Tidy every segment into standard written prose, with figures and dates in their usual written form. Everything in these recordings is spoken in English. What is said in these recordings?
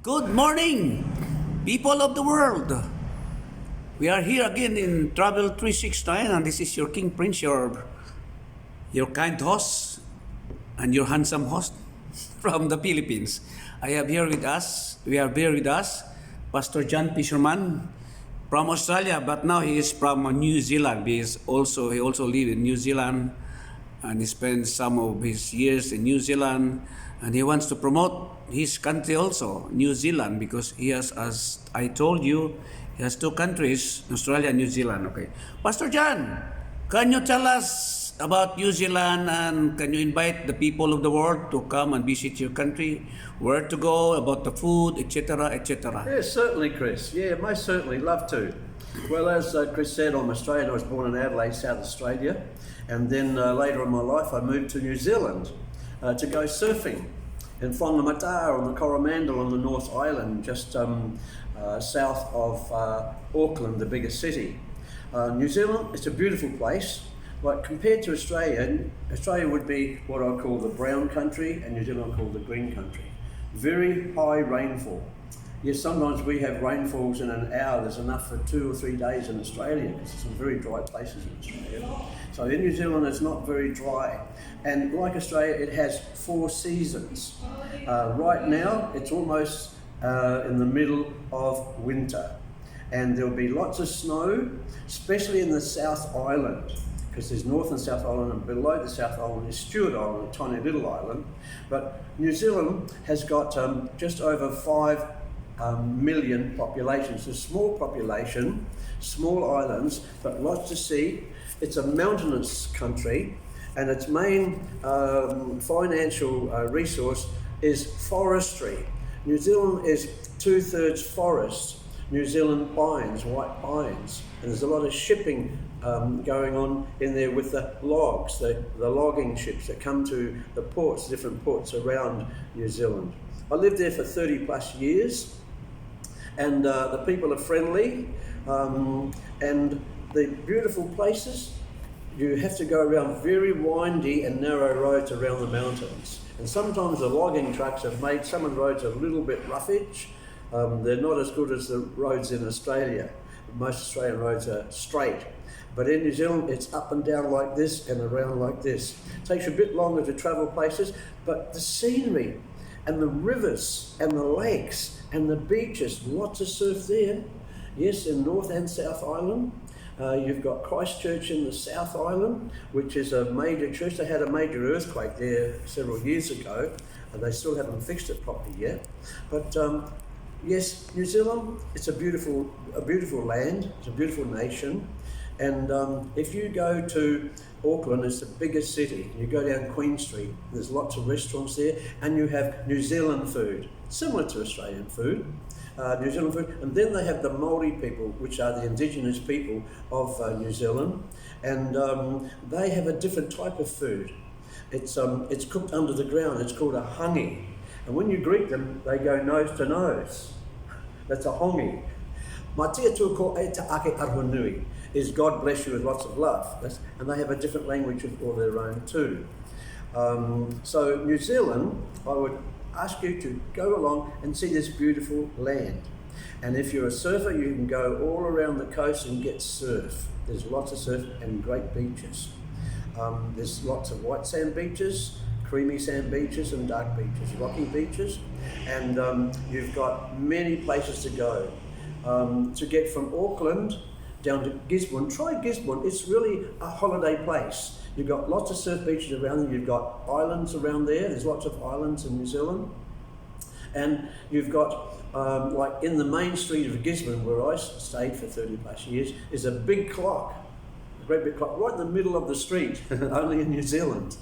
Good morning, people of the world. We are here again in Travel 369, and this is your King Prince, your kind host and your handsome host from the Philippines. We have here with us Pastor John Fisherman from Australia, but now he is from New Zealand. He also live in New Zealand, and he spent some of his years in New Zealand, and he wants to promote his country also, New Zealand, because he has, as I told you, he has two countries, Australia and New Zealand. Okay, Pastor John, can you tell us about New Zealand, and can you invite the people of the world to come and visit your country, where to go, about the food, etc., etc.? Yes, certainly, Chris. Yeah, most certainly, love to. Well, as Chris said, I'm Australian. I was born in Adelaide, South Australia, and then later in my life I moved to New Zealand to go surfing in Whangamata on the Coromandel on the North Island, just south of Auckland, the biggest city. New Zealand, it's a beautiful place. Like compared to Australia, Australia would be what I call the brown country, and New Zealand I call the green country. Very high rainfall. Yes, sometimes we have rainfalls in an hour. There's enough for 2 or 3 days in Australia, because there's some very dry places in Australia. So in New Zealand, it's not very dry. And like Australia, it has 4 seasons. Right now, it's almost in the middle of winter. And there'll be lots of snow, especially in the South Island, because there's North and South Island, and below the South Island is Stewart Island, a tiny little island. But New Zealand has got just over 5 million population. It's a small population, small islands, but lots to see. It's a mountainous country, and its main financial resource is forestry. New Zealand is 2/3 forest. New Zealand pines, white pines, and there's a lot of shipping going on in there with the logs, the logging ships that come to the ports, different ports around New Zealand. I lived there for 30 plus years, and the people are friendly, and the beautiful places. You have to go around very windy and narrow roads around the mountains, and sometimes the logging trucks have made some of the roads a little bit roughage. They're not as good as the roads in Australia. Most Australian roads are straight. But in New Zealand, it's up and down like this and around like this. It takes a bit longer to travel places, but the scenery and the rivers and the lakes and the beaches, lots of surf there. Yes, in North and South Island. You've got Christchurch in the South Island, which is a major church. They had a major earthquake there several years ago, and they still haven't fixed it properly yet. But yes, New Zealand, it's a beautiful land, it's a beautiful nation. And if you go to Auckland, it's the biggest city. You go down Queen Street, there's lots of restaurants there, and you have New Zealand food, similar to Australian food, New Zealand food. And then they have the Māori people, which are the indigenous people of New Zealand, and they have a different type of food. It's cooked under the ground. It's called a hangi. And when you greet them, they go nose to nose. That's a hongi. Matia tuko e te ake arhonui is God bless you with lots of love. And they have a different language of all their own too. So New Zealand, I would ask you to go along and see this beautiful land. And if you're a surfer, you can go all around the coast and get surf. There's lots of surf and great beaches. There's lots of white sand beaches, creamy sand beaches and dark beaches, rocky beaches, and you've got many places to go. To get from Auckland down to Gisborne, try Gisborne. It's really a holiday place. You've got lots of surf beaches around there. You've got islands around there. There's lots of islands in New Zealand. And you've got, like in the main street of Gisborne, where I stayed for 30 plus years, is a big clock, a great big clock, right in the middle of the street, only in New Zealand.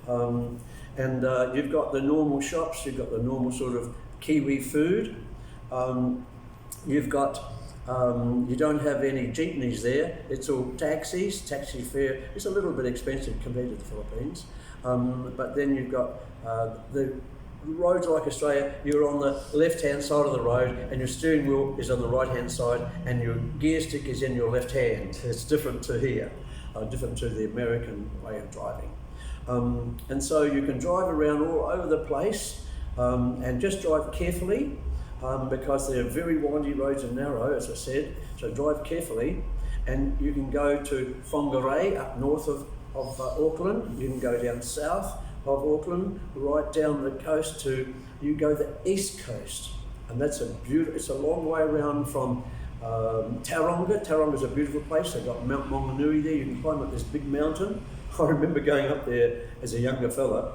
And you've got the normal shops, you've got the normal sort of Kiwi food. You've got, you don't have any jeepneys there. It's all taxis. Taxi fare is a little bit expensive compared to the Philippines. But then you've got the roads like Australia. You're on the left-hand side of the road, and your steering wheel is on the right-hand side, and your gear stick is in your left hand. It's different to here, different to the American way of driving. And so you can drive around all over the place, and just drive carefully. because they're very windy roads and narrow, as I said, so drive carefully. And you can go to Whangarei up north of Auckland, you can go down south of Auckland, right down the coast to, you go the east coast. And that's it's a long way around from Tauranga. Tauranga's a beautiful place. They've got Mount Maunganui there. You can climb up this big mountain. I remember going up there as a younger fella,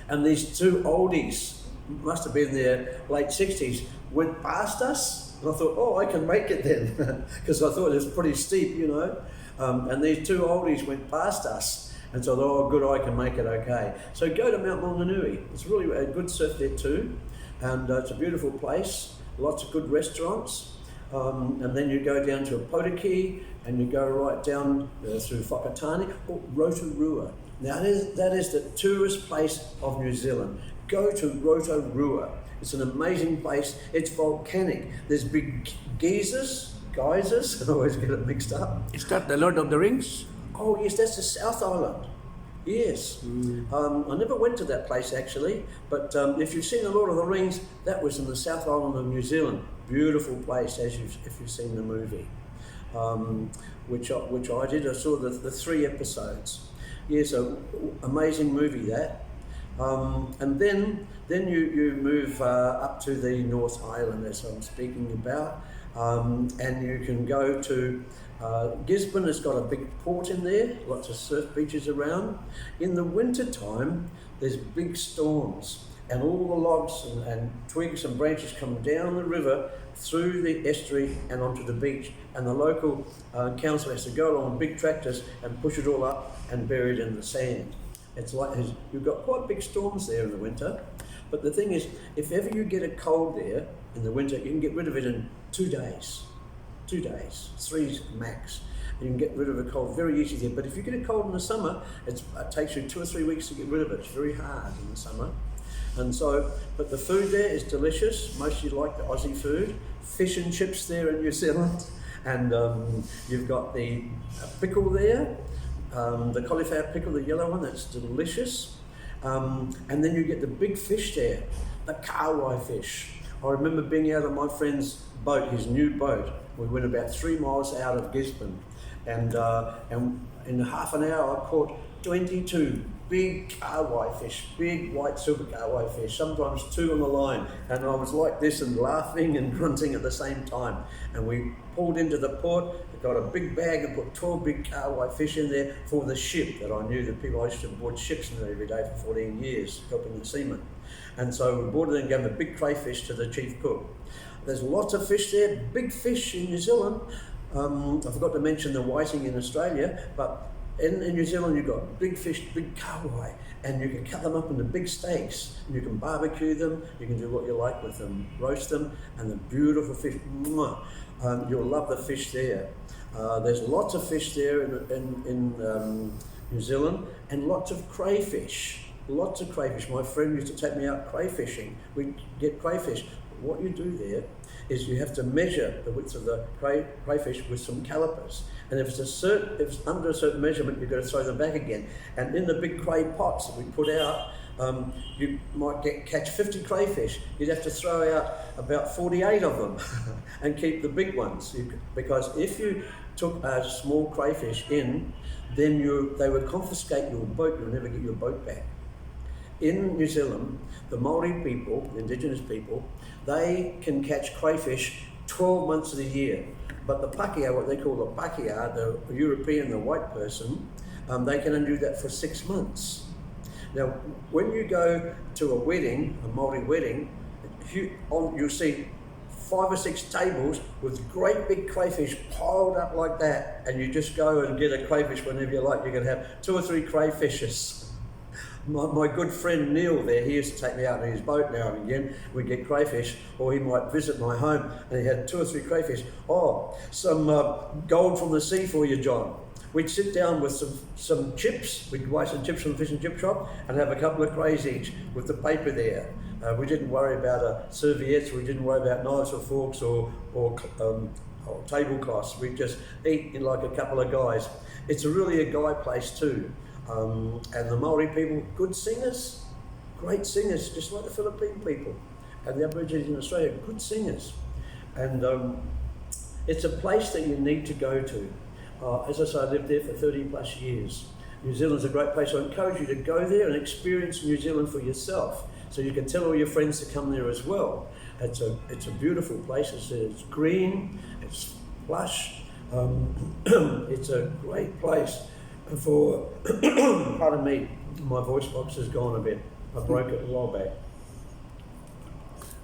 and these two oldies, must have been their late 60s, went past us, and I thought, oh, I can make it then, because I thought it was pretty steep, you know. And these two oldies went past us, and so I thought, oh, good, I can make it okay. So go to Mount Maunganui. It's really a good surf there too, and it's a beautiful place. Lots of good restaurants. And then you go down to Opotiki, and you go right down through Whakatane, or Rotorua. Now that is the tourist place of New Zealand. Go to Rotorua. It's an amazing place. It's volcanic. There's big geysers, I always get it mixed up. Is that the Lord of the Rings? Oh yes, that's the South Island. Yes. I never went to that place actually, but if you've seen The Lord of the Rings, that was in the South Island of New Zealand. Beautiful place, if you've seen the movie, which I did. I saw the 3 episodes. Yes, amazing movie that. And then you move up to the North Island, as I'm speaking about, and you can go to Gisborne. Has got a big port in there, lots of surf beaches around. In the winter time, there's big storms, and all the logs and twigs and branches come down the river through the estuary and onto the beach, and the local council has to go along with big tractors and push it all up and bury it in the sand. It's like you've got quite big storms there in the winter, but the thing is, if ever you get a cold there in the winter, you can get rid of it in 2 days. 2 days, 3 max. You can get rid of a cold very easily there. But if you get a cold in the summer, it takes you 2 or 3 weeks to get rid of it. It's very hard in the summer. And so, but the food there is delicious. Mostly like the Aussie food. Fish and chips there in New Zealand. And you've got the pickle there, the cauliflower pickle, the yellow one, that's delicious. And then you get the big fish there, the kahawai fish. I remember being out on my friend's boat, his new boat. We went about 3 miles out of Gisborne, and in half an hour I caught 22 big kahawai fish, big white silver kahawai fish, sometimes 2 on the line, and I was like this and laughing and grunting at the same time. And we pulled into the port, got a big bag and put 12 big kahawai fish in there for the ship that I knew the people. I used to board ships in there every day for 14 years, helping the seamen. And so we boarded and gave them a big crayfish to the chief cook. There's lots of fish there, big fish in New Zealand. I forgot to mention the whiting in Australia, but in New Zealand you've got big fish, big kahawai, and you can cut them up into big steaks, and you can barbecue them, you can do what you like with them, roast them, and the beautiful fish, you'll love the fish there. There's lots of fish there in New Zealand, and lots of crayfish. Lots of crayfish. My friend used to take me out crayfishing. We'd get crayfish. What you do there is you have to measure the width of the crayfish with some calipers. And if it's under a certain measurement, you've got to throw them back again. And in the big cray pots that we put out, you might catch 50 crayfish. You'd have to throw out about 48 of them and keep the big ones. Because if you took a small crayfish in, then they would confiscate your boat. You'll never get your boat back. In New Zealand, the Māori people, the indigenous people, they can catch crayfish 12 months of the year. But the Pākehā, what they call the Pākehā, the European, the white person, they can only do that for 6 months. Now, when you go to a wedding, a Māori wedding, you'll see 5 or 6 tables with great big crayfish piled up like that, and you just go and get a crayfish whenever you like. You can have 2 or 3 crayfishes. My good friend Neil there, he used to take me out in his boat now and again. We'd get crayfish, or he might visit my home and he had 2 or 3 crayfish. Oh, some gold from the sea for you, John. We'd sit down with some chips. We'd buy some chips from the fish and chip shop and have a couple of crays each with the paper there. We didn't worry about serviettes, we didn't worry about knives or forks or tablecloths. We'd just eat like a couple of guys. It's really a guy place too. And the Māori people, good singers, great singers, just like the Philippine people. and the Aborigines in Australia are good singers. And it's a place that you need to go to. As I say, I lived there for 30 plus years. New Zealand's a great place. I encourage you to go there and experience New Zealand for yourself, so you can tell all your friends to come there as well. It's a beautiful place. It's green, it's lush. It's a great place for, pardon me, my voice box has gone a bit. I broke it a while back.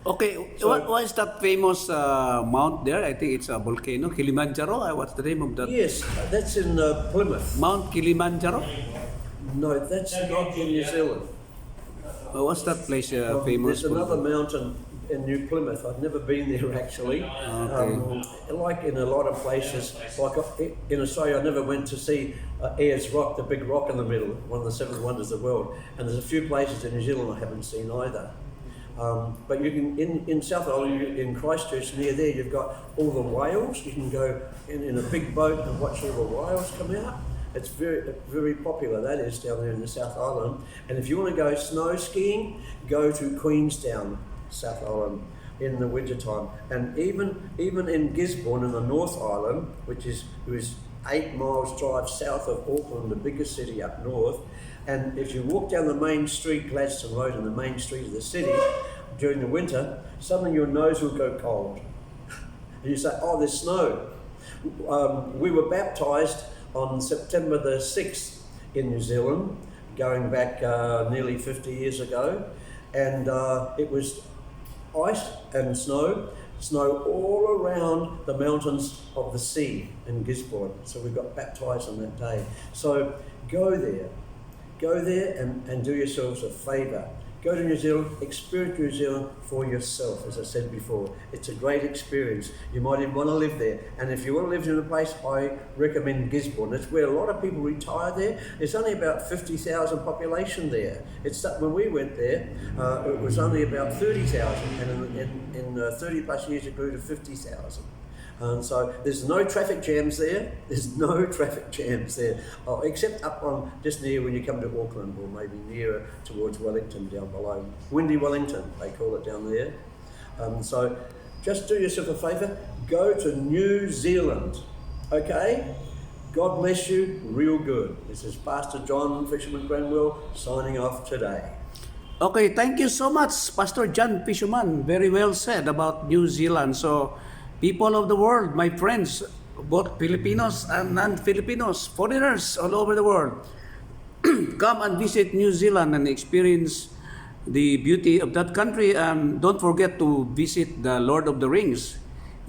Okay, So- what is that famous mount there? I think it's a volcano, Kilimanjaro. What's the name of that? Yes, that's in Plymouth. Mount Kilimanjaro? No, that's not in New Zealand. What's that place famous There's another for? mountain in New Plymouth. I've never been there actually. Like in a lot of places, like in Australia, I never went to see Ayers Rock, the big rock in the middle, one of the seven wonders of the world. And there's a few places in New Zealand I haven't seen either. But you can in South Island, in Christchurch near there, you've got all the whales. You can go in a big boat and watch all the whales come out. It's very popular, that is, down there in the South Island. And if you want to go snow skiing, go to Queenstown, South Island, in the winter time. And even in Gisborne, in the North Island, which is 8 miles drive south of Auckland, the biggest city up north. And if you walk down the main street, Gladstone Road, and the main street of the city during the winter, suddenly your nose will go cold. And you say, oh, there's snow. We were baptised on September the 6th in New Zealand, going back nearly 50 years ago. And it was ice and snow all around the mountains of the sea in Gisborne. So we got baptised on that day. So go there and do yourselves a favour. Go to New Zealand, experience New Zealand for yourself, as I said before. It's a great experience. You might even want to live there. And if you want to live in a place, I recommend Gisborne. It's where a lot of people retire there. There's only about 50,000 population there. It's that when we went there, it was only about 30,000, and in 30 plus years it grew to 50,000. And so there's no traffic jams there. There's no traffic jams there, except up on just near when you come to Auckland, or maybe nearer towards Wellington down below. Windy Wellington, they call it down there. So just do yourself a favour, go to New Zealand, okay? God bless you, real good. This is Pastor John Fisherman Granwell signing off today. Okay, thank you so much, Pastor John Fisherman. Very well said about New Zealand. So, people of the world, my friends, both Filipinos and non-Filipinos, foreigners all over the world, come and visit New Zealand and experience the beauty of that country. And don't forget to visit the Lord of the Rings.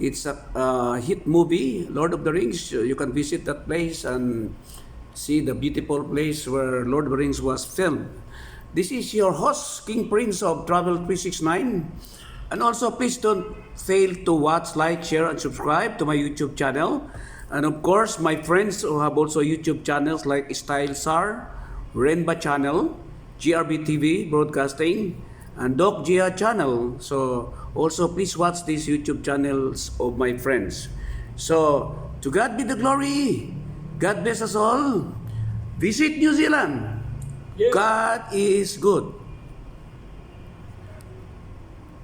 It's a hit movie, Lord of the Rings. You can visit that place and see the beautiful place where Lord of the Rings was filmed. This is your host, King Prince of Travel 369. And also, please don't fail to watch, like, share, and subscribe to my YouTube channel. And of course, my friends who have also YouTube channels like Style Sar, Renba Channel, GRB TV Broadcasting, and Doc Gia Channel. So, also please watch these YouTube channels of my friends. So, to God be the glory. God bless us all. Visit New Zealand. Yeah. God is good.